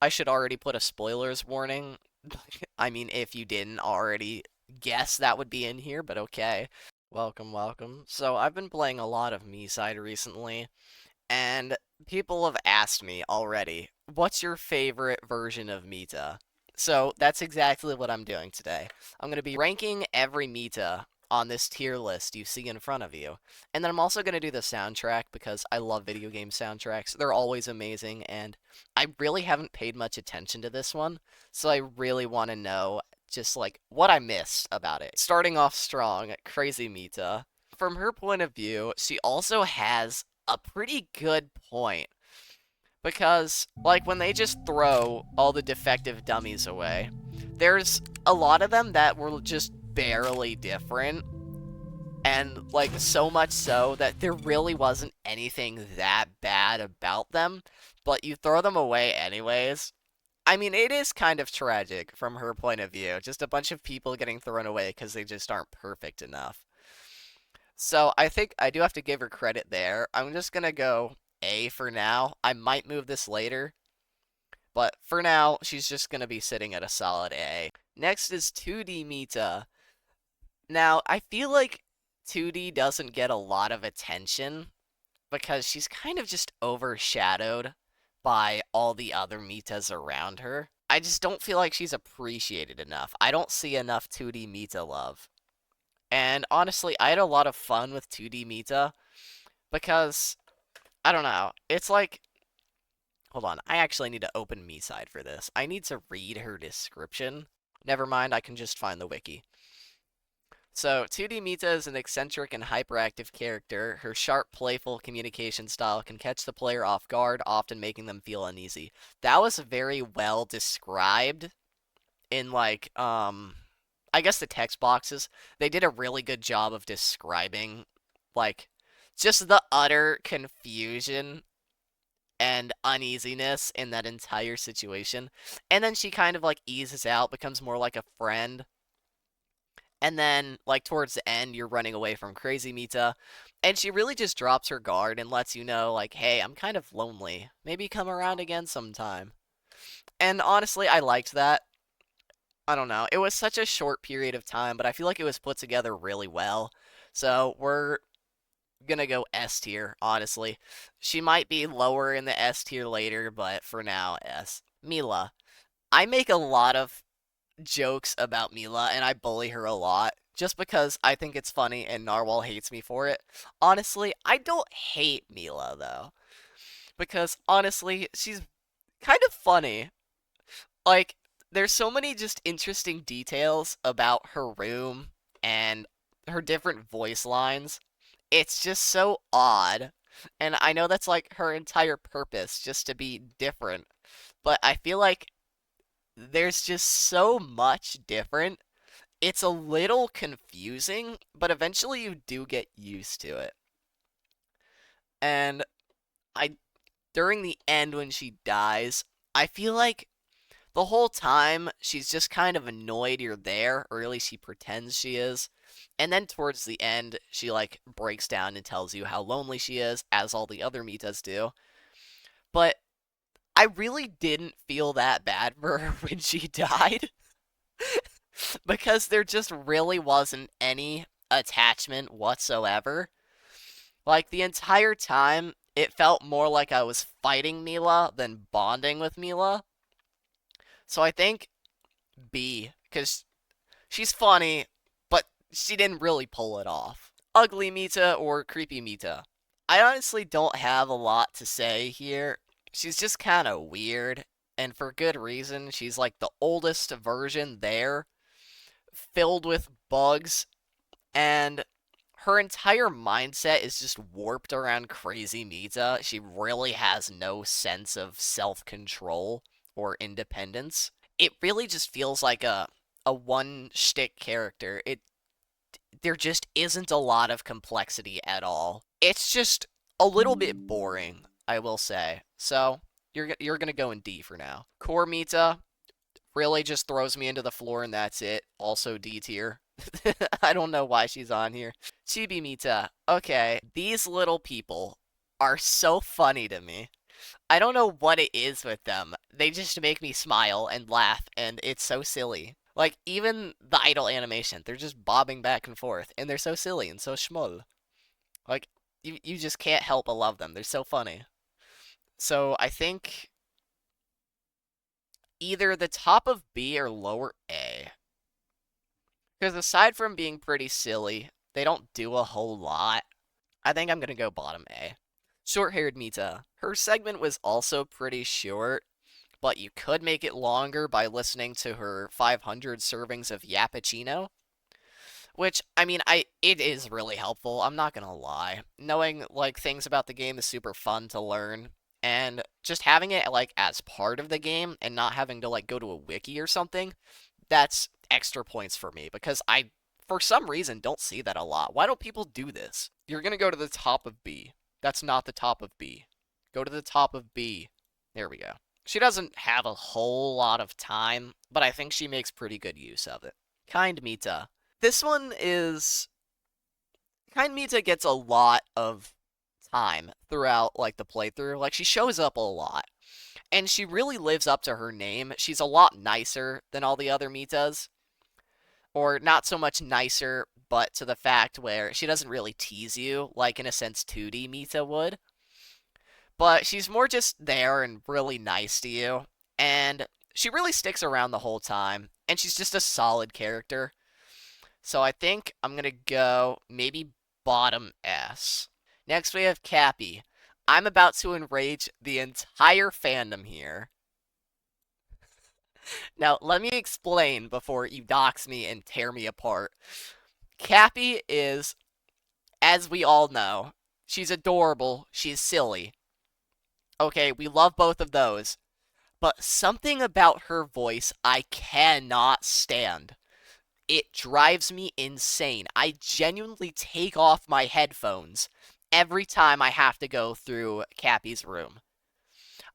I should already put a spoilers warning. I mean, if you didn't already guess that would be in here, but okay. Welcome, welcome. So I've been playing a lot of MiSide recently, and people have asked me already, what's your favorite version of Mita? So that's exactly what I'm doing today. I'm going to be ranking every Mita on this tier list you see in front of you. And then I'm also going to do the soundtrack because I love video game soundtracks. They're always amazing, and I really haven't paid much attention to this one, so I really want to know just like what I missed about it. Starting off strong, Crazy Mita. From her point of view, she also has a pretty good point. Because, like, when they just throw all the defective dummies away, there's a lot of them that were just barely different. And, like, so much so that there really wasn't anything that bad about them. But you throw them away anyways. I mean, it is kind of tragic from her point of view. Just a bunch of people getting thrown away because they just aren't perfect enough. So I think I do have to give her credit there. I'm just gonna go A for now. I might move this later, but for now, she's just gonna be sitting at a solid A. Next is 2D Mita. Now, I feel like 2D doesn't get a lot of attention because she's kind of just overshadowed by all the other Mitas around her. I just don't feel like she's appreciated enough. I don't see enough 2D Mita love. And honestly, I had a lot of fun with 2D Mita because, I don't know, it's like, hold on, I actually need to open MiSide for this. I need to read her description. Never mind, I can just find the wiki. So, 2D Mita is an eccentric and hyperactive character. Her sharp, playful communication style can catch the player off guard, often making them feel uneasy. That was very well described in, like, I guess the text boxes. They did a really good job of describing, like, just the utter confusion and uneasiness in that entire situation. And then she kind of, like, eases out, becomes more like a friend. And then, like, towards the end, you're running away from Crazy Mita. And she really just drops her guard and lets you know, like, hey, I'm kind of lonely. Maybe come around again sometime. And honestly, I liked that. I don't know. It was such a short period of time, but I feel like it was put together really well. So we're gonna go S tier, honestly. She might be lower in the S tier later, but for now, S. Mila. I make a lot of jokes about Mila, and I bully her a lot, just because I think it's funny and Narwhal hates me for it. Honestly, I don't hate Mila, though. Because, honestly, she's kind of funny. Like, there's so many just interesting details about her room and her different voice lines. It's just so odd. And I know that's like her entire purpose, just to be different. But I feel like there's just so much different. It's a little confusing, but eventually you do get used to it. And I during the end when she dies, I feel like the whole time, she's just kind of annoyed you're there, or at least she pretends she is. And then towards the end, she like breaks down and tells you how lonely she is, as all the other Mitas do. But I really didn't feel that bad for her when she died, because there just really wasn't any attachment whatsoever. Like the entire time, it felt more like I was fighting Mila than bonding with Mila. So I think B, because she's funny, but she didn't really pull it off. Ugly Mita or creepy Mita? I honestly don't have a lot to say here. She's just kind of weird, and for good reason. She's like the oldest version there, filled with bugs, and her entire mindset is just warped around Crazy Mita. She really has no sense of self-control or independence. It really just feels like a one shtick character. There just isn't a lot of complexity at all. It's just a little bit boring, I will say. So you're gonna go in D for now. Core Mita really just throws me into the floor and that's it. Also D tier. I don't know why she's on here. Chibi Mita. Okay, these little people are so funny to me. I don't know what it is with them. They just make me smile and laugh, and it's so silly. Like, even the idle animation, they're just bobbing back and forth, and they're so silly and so schmoll. Like, you just can't help but love them. They're so funny. So I think either the top of B or lower A. Because aside from being pretty silly, they don't do a whole lot. I think I'm gonna go bottom A. Short-haired Mita. Her segment was also pretty short, but you could make it longer by listening to her 500 servings of Yappuccino. Which, I mean, it is really helpful, I'm not gonna lie. Knowing, like, things about the game is super fun to learn, and just having it, like, as part of the game and not having to, like, go to a wiki or something, that's extra points for me, because I, for some reason, don't see that a lot. Why don't people do this? You're gonna go to the top of B. That's not the top of B. Go to the top of B. There we go. She doesn't have a whole lot of time, but I think she makes pretty good use of it. Kind Mita. This one is Kind Mita gets a lot of time throughout like the playthrough. Like she shows up a lot. And she really lives up to her name. She's a lot nicer than all the other Mitas. Or not so much nicer, but to the fact where she doesn't really tease you, like in a sense 2D Mita would. But she's more just there and really nice to you. And she really sticks around the whole time. And she's just a solid character. So I think I'm going to go maybe bottom S. Next we have Cappy. I'm about to enrage the entire fandom here. Now, let me explain before you dox me and tear me apart. Cappy is, as we all know, she's adorable, she's silly. Okay, we love both of those. But something about her voice I cannot stand. It drives me insane. I genuinely take off my headphones every time I have to go through Cappy's room.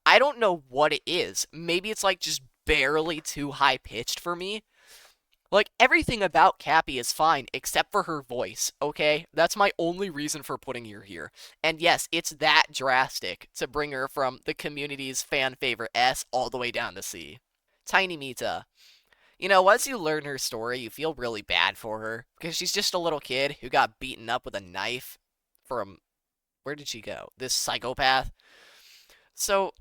I don't know what it is. Maybe it's like just barely too high pitched for me. Like everything about Cappy is fine except for her voice, okay? That's my only reason for putting her here. And yes, it's that drastic to bring her from the community's fan favorite S all the way down to C. Tiny Mita. You know, once you learn her story, you feel really bad for her because she's just a little kid who got beaten up with a knife from where did she go? This psychopath. So,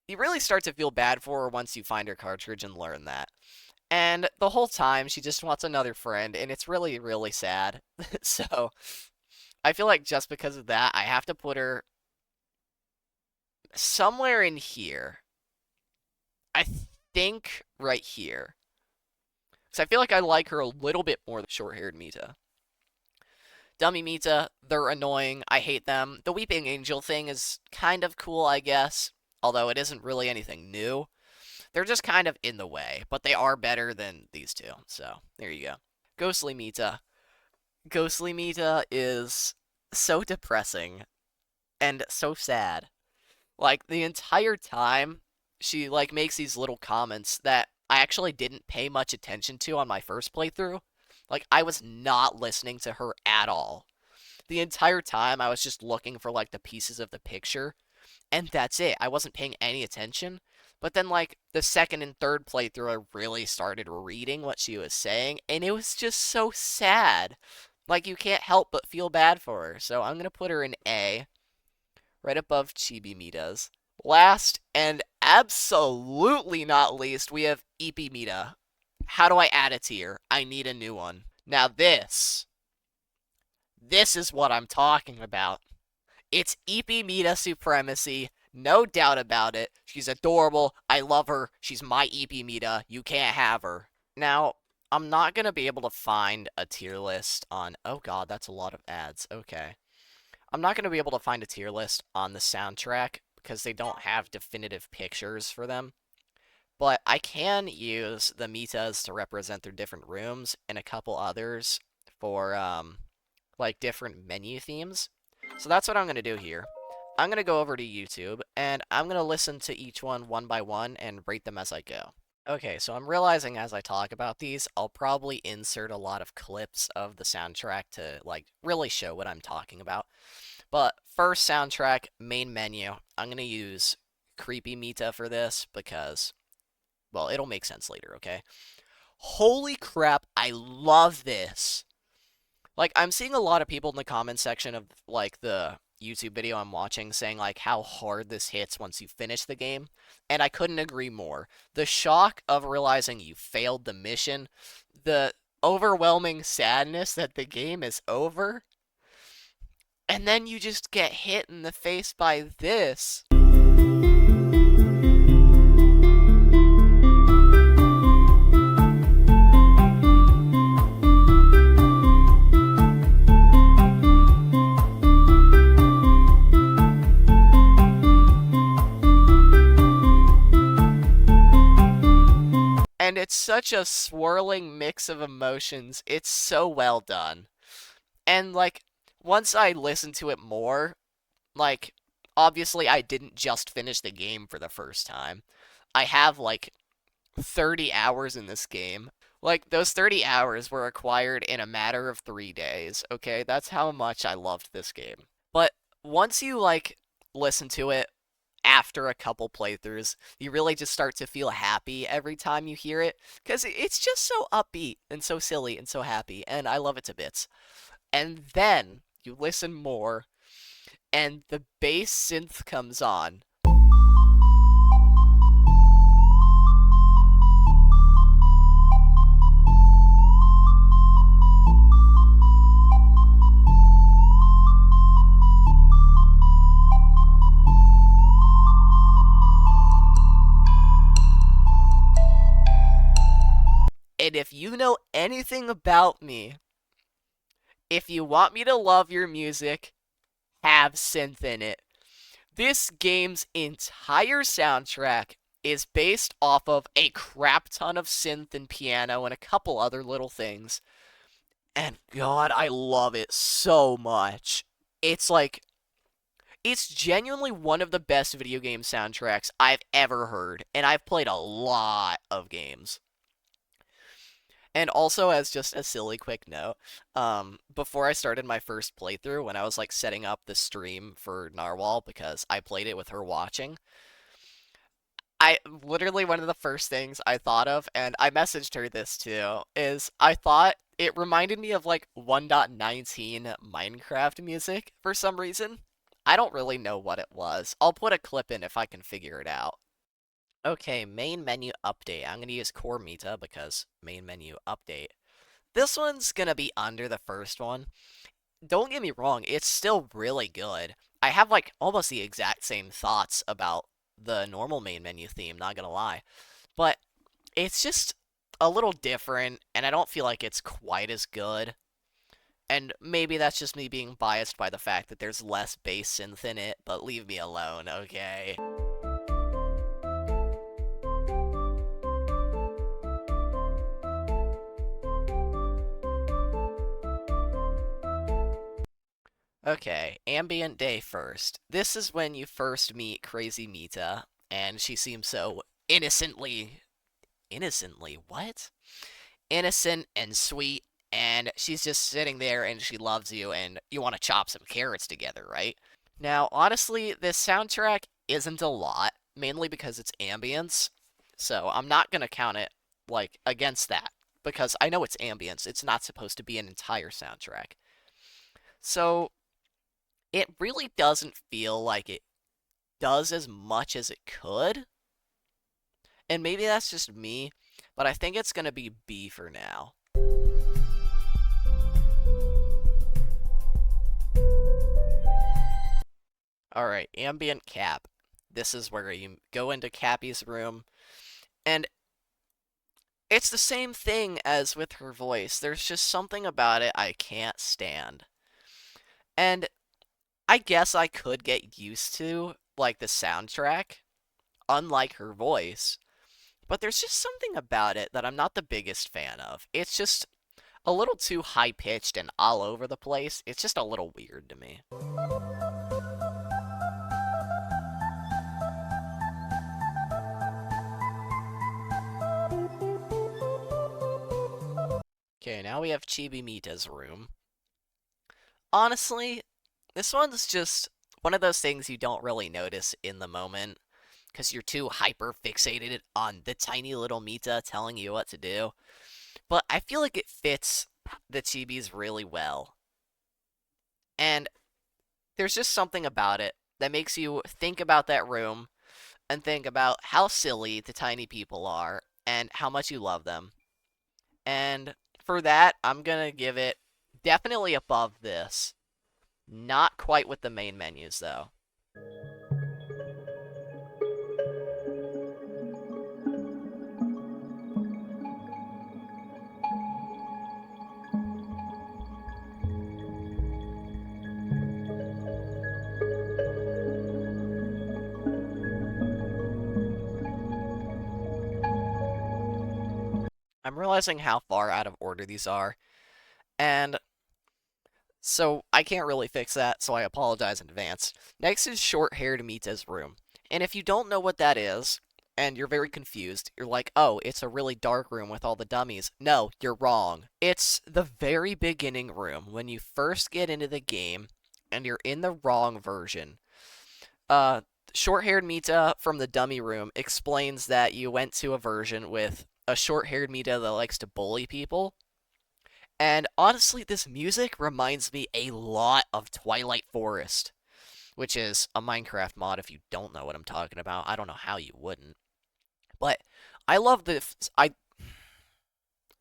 you really start to feel bad for her once you find her cartridge and learn that. And the whole time, she just wants another friend, and it's really, really sad. So, I feel like just because of that, I have to put her somewhere in here. I think right here. Because I feel like I like her a little bit more than short-haired Mita. Dummy Mita, they're annoying. I hate them. The Weeping Angel thing is kind of cool, I guess. Although it isn't really anything new. They're just kind of in the way, but they are better than these two. So, there you go. Ghostly Mita. Ghostly Mita is so depressing and so sad. Like, the entire time, she, like, makes these little comments that I actually didn't pay much attention to on my first playthrough. Like, I was not listening to her at all. The entire time, I was just looking for, like, the pieces of the picture, and that's it. I wasn't paying any attention. But then, like, the second and third playthrough, I really started reading what she was saying, and it was just so sad. Like, you can't help but feel bad for her. So I'm going to put her in A, right above Chibi Mita's. Last and absolutely not least, we have Ippy Mita. How do I add a tier? I need a new one. Now this is what I'm talking about. It's Ippy Mita supremacy. No doubt about it. She's adorable. I love her. She's my Ippy Mita. You can't have her. Now, I'm not going to be able to find a tier list on... Oh god, that's a lot of ads. Okay. I'm not going to be able to find a tier list on the soundtrack because they don't have definitive pictures for them. But I can use the Mitas to represent their different rooms and a couple others for, like, different menu themes. So that's what I'm going to do here. I'm going to go over to YouTube, and I'm going to listen to each one by one and rate them as I go. Okay, so I'm realizing as I talk about these, I'll probably insert a lot of clips of the soundtrack to, like, really show what I'm talking about. But first soundtrack, main menu, I'm going to use creepy Mita for this because, well, it'll make sense later, okay? Holy crap, I love this. Like, I'm seeing a lot of people in the comment section of, like, the YouTube video I'm watching saying, like, how hard this hits once you finish the game, and I couldn't agree more. The shock of realizing you failed the mission, the overwhelming sadness that the game is over, and then you just get hit in the face by this. And it's such a swirling mix of emotions. It's so well done. And, like, once I listened to it more, like, obviously I didn't just finish the game for the first time. I have, like, 30 hours in this game. Like, those 30 hours were acquired in a matter of 3 days, okay? That's how much I loved this game. But once you, like, listen to it after a couple playthroughs, you really just start to feel happy every time you hear it, because it's just so upbeat and so silly and so happy, and I love it to bits. And then you listen more, and the bass synth comes on. And if you know anything about me, if you want me to love your music, have synth in it. This game's entire soundtrack is based off of a crap ton of synth and piano and a couple other little things. And God, I love it so much. It's like, it's genuinely one of the best video game soundtracks I've ever heard, and I've played a lot of games. And also, as just a silly quick note, before I started my first playthrough, when I was like setting up the stream for Narwhal because I played it with her watching, I literally one of the first things I thought of, and I messaged her this too, is I thought it reminded me of like 1.19 Minecraft music for some reason. I don't really know what it was. I'll put a clip in if I can figure it out. Okay, main menu update. I'm going to use core Mita because main menu update. This one's going to be under the first one. Don't get me wrong, it's still really good. I have like almost the exact same thoughts about the normal main menu theme, not gonna lie. But it's just a little different, and I don't feel like it's quite as good. And maybe that's just me being biased by the fact that there's less bass synth in it, but leave me alone, okay? Okay, ambient day first. This is when you first meet Crazy Mita, and she seems so innocently, what? Innocent and sweet, and she's just sitting there and she loves you, and you want to chop some carrots together, right? Now, honestly, this soundtrack isn't a lot, mainly because it's ambience, so I'm not gonna count it, like, against that, because I know it's ambience, it's not supposed to be an entire soundtrack. So, it really doesn't feel like it does as much as it could. And maybe that's just me, but I think it's going to be B for now. Alright, ambient Cap. This is where you go into Cappy's room, and it's the same thing as with her voice. There's just something about it I can't stand. And I guess I could get used to, like, the soundtrack, unlike her voice. But there's just something about it that I'm not the biggest fan of. It's just a little too high-pitched and all over the place. It's just a little weird to me. Okay, now we have Chibi Mita's room. Honestly, this one's just one of those things you don't really notice in the moment, because you're too hyper fixated on the tiny little Mita telling you what to do. But I feel like it fits the chibis really well. And there's just something about it that makes you think about that room and think about how silly the tiny people are and how much you love them. And for that, I'm gonna give it definitely above this. Not quite with the main menus, though. I'm realizing how far out of order these are, and so I can't really fix that, so I apologize in advance. Next is short-haired Mita's room. And if you don't know what that is, and you're very confused, you're like, oh, it's a really dark room with all the dummies. No, you're wrong. It's the very beginning room when you first get into the game and you're in the wrong version. Uh, Short-haired Mita from the dummy room explains that you went to a version with a short-haired Mita that likes to bully people. And honestly, this music reminds me a lot of Twilight Forest, which is a Minecraft mod if you don't know what I'm talking about. I don't know how you wouldn't. But I love I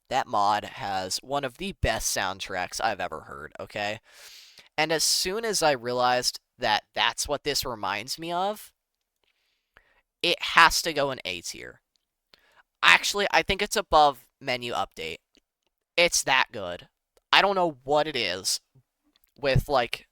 that mod has one of the best soundtracks I've ever heard, okay? And as soon as I realized that that's what this reminds me of, it has to go in A tier. Actually, I think it's above menu update. It's that good. I don't know what it is with like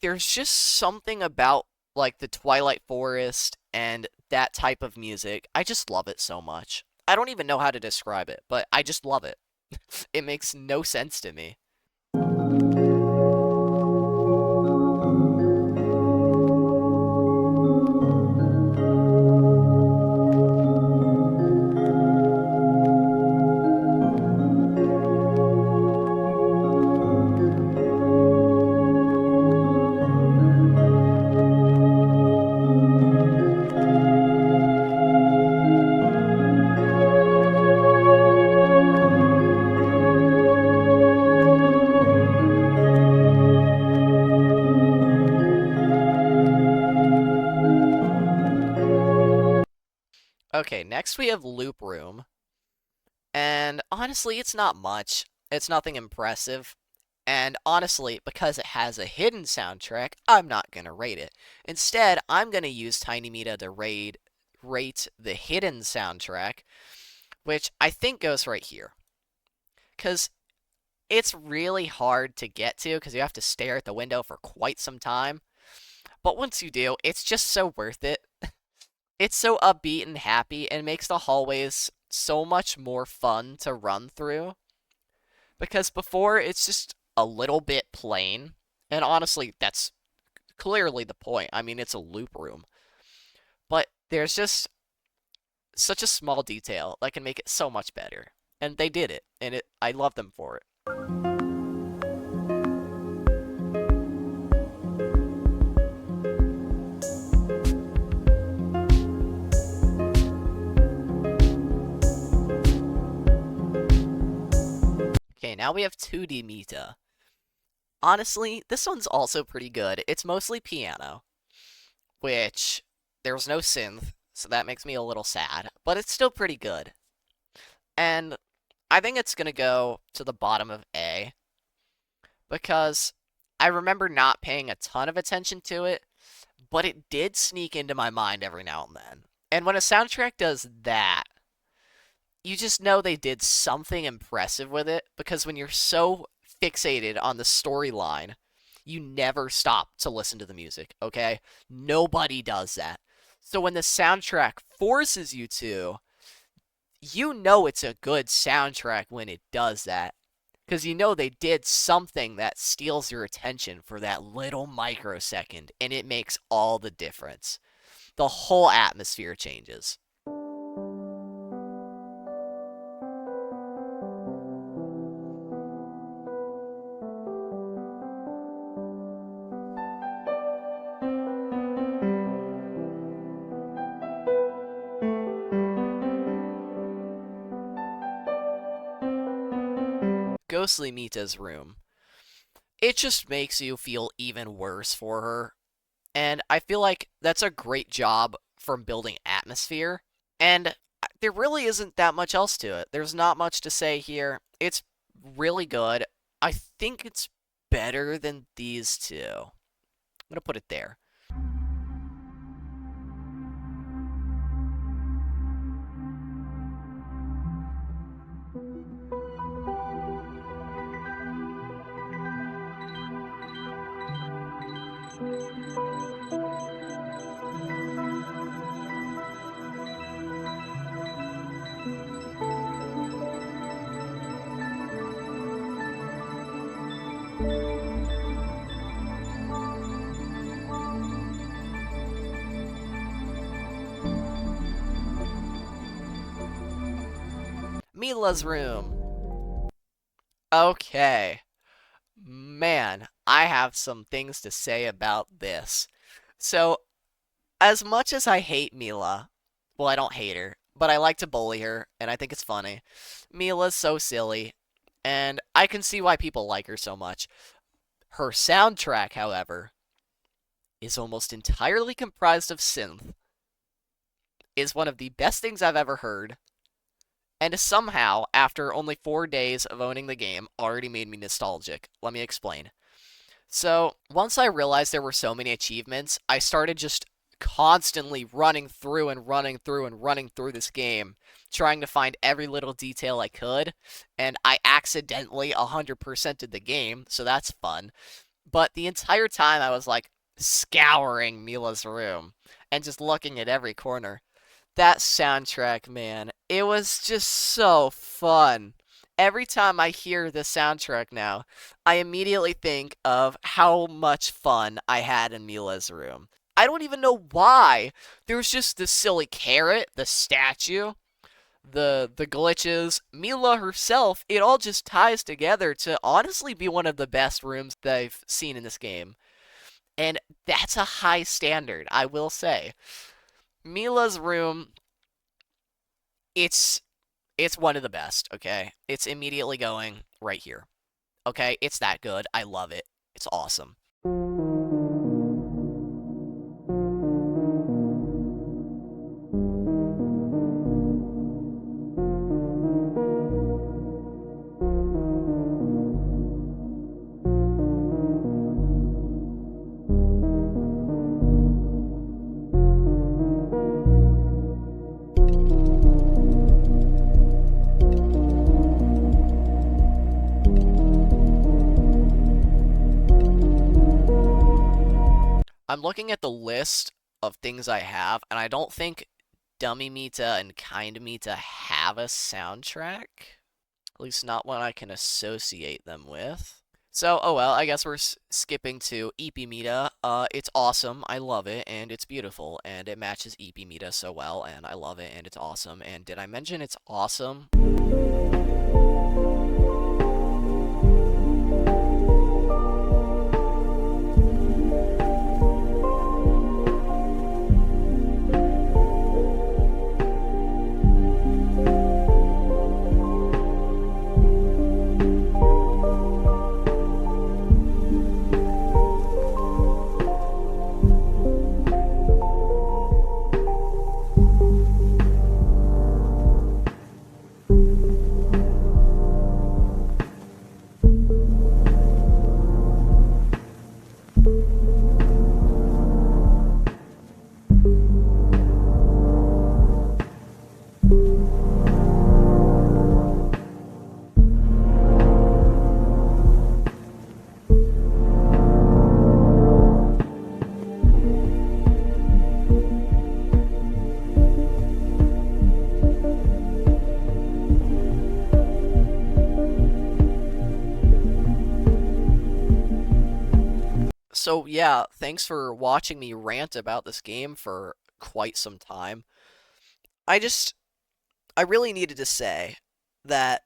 there's just something about like the Twilight Forest and that type of music. I just love it so much. I don't even know how to describe it, but I just love it. It makes no sense to me. Okay, next we have Loop Room. And honestly, it's not much. It's nothing impressive. And honestly, because it has a hidden soundtrack, I'm not gonna rate it. Instead, I'm gonna use Tiny Mita to rate the hidden soundtrack, which I think goes right here. Because it's really hard to get to because you have to stare at the window for quite some time. But once you do, it's just so worth it. It's so upbeat and happy and makes the hallways so much more fun to run through. Because before, it's just a little bit plain. And honestly, that's clearly the point. I mean, it's a loop room. But there's just such a small detail that can make it so much better. And they did it, and I love them for it. Okay, now we have 2D Mita. Honestly, this one's also pretty good. It's mostly piano, which there's no synth, so that makes me a little sad, but it's still pretty good. And I think it's gonna go to the bottom of A because I remember not paying a ton of attention to it, but it did sneak into my mind every now and then. And when a soundtrack does that, you just know they did something impressive with it because when you're so fixated on the storyline, you never stop to listen to the music, okay? Nobody does that. So when the soundtrack forces you to, you know it's a good soundtrack when it does that. Because you know they did something that steals your attention for that little microsecond, and it makes all the difference. The whole atmosphere changes. Ghostly Mita's room, it just makes you feel even worse for her. And I feel like that's a great job from building atmosphere. And there really isn't that much else to it. There's not much to say here. It's really good. I think it's better than these two. I'm going to put it there. Mila's room. Okay. Man, I have some things to say about this. So, as much as I hate Mila, well, I don't hate her, but I like to bully her, and I think it's funny. Mila's so silly, and I can see why people like her so much. Her soundtrack, however, is almost entirely comprised of synth, is one of the best things I've ever heard, and somehow, after only 4 days of owning the game, already made me nostalgic. Let me explain. So, once I realized there were so many achievements, I started just constantly running through and running through and running through this game, trying to find every little detail I could, and I accidentally 100%ed the game, so that's fun. But the entire time I was like scouring Mila's room and just looking at every corner. That soundtrack, man, it was just so fun. Every time I hear the soundtrack now, I immediately think of how much fun I had in Mila's room. I don't even know why. There was just this silly carrot, the statue, the glitches, Mila herself. It all just ties together to honestly be one of the best rooms that I've seen in this game. And that's a high standard, I will say. Mila's room, it's it's one of the best, okay? It's immediately going right here. Okay? It's that good. I love it. It's awesome. I'm looking at the list of things I have, and I don't think Dummy Mita and Kind Mita have a soundtrack. At least not one I can associate them with. So, oh well, I guess we're skipping to EP Mita. It's awesome. I love it, and it's beautiful, and it matches EP Mita so well, and I love it, and it's awesome. And did I mention it's awesome? So yeah, thanks for watching me rant about this game for quite some time. I just, I really needed to say that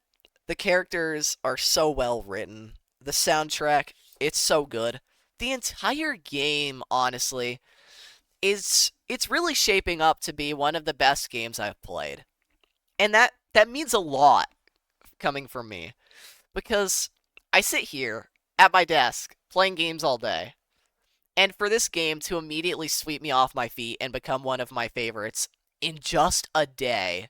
the characters are so well written. The soundtrack, it's so good. The entire game, honestly, it's really shaping up to be one of the best games I've played. And that means a lot coming from me. Because I sit here at my desk playing games all day, and for this game to immediately sweep me off my feet and become one of my favorites in just a day,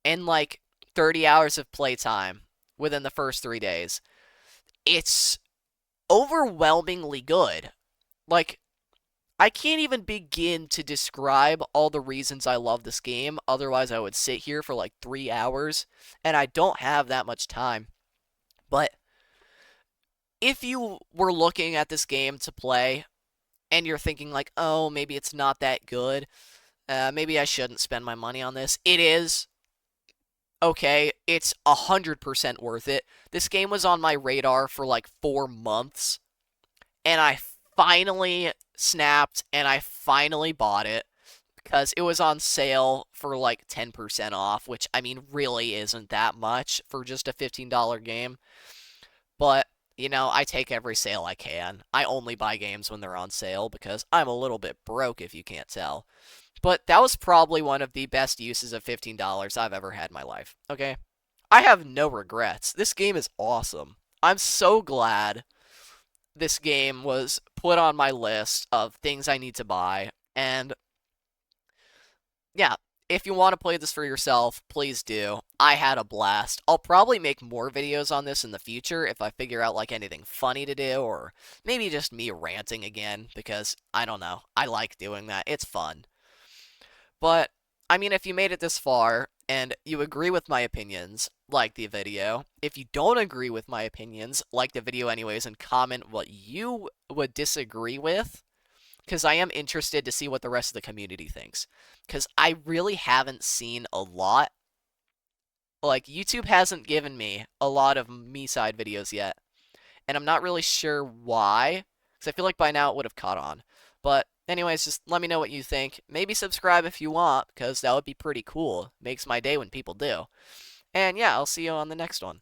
in like 30 hours of playtime within the first 3 days, it's overwhelmingly good. Like, I can't even begin to describe all the reasons I love this game, otherwise, I would sit here for like 3 hours, and I don't have that much time. But if you were looking at this game to play and you're thinking, like, oh, maybe it's not that good, maybe I shouldn't spend my money on this, it is. Okay, it's 100% worth it. This game was on my radar for like 4 months, and I finally snapped and I finally bought it because it was on sale for like 10% off, which I mean really isn't that much for just a $15 game. But, I take every sale I can. I only buy games when they're on sale because I'm a little bit broke if you can't tell. But that was probably one of the best uses of $15 I've ever had in my life. Okay? I have no regrets. This game is awesome. I'm so glad this game was put on my list of things I need to buy. And yeah, if you want to play this for yourself, please do. I had a blast. I'll probably make more videos on this in the future if I figure out like anything funny to do, or maybe just me ranting again because I don't know. I like doing that. It's fun. But I mean, if you made it this far and you agree with my opinions, like the video. If you don't agree with my opinions, like the video anyways and comment what you would disagree with, because I am interested to see what the rest of the community thinks. Because I really haven't seen a lot. Like, YouTube hasn't given me a lot of MiSide videos yet. And I'm not really sure why. Because I feel like by now it would have caught on. But anyways, just let me know what you think. Maybe subscribe if you want, because that would be pretty cool. Makes my day when people do. And yeah, I'll see you on the next one.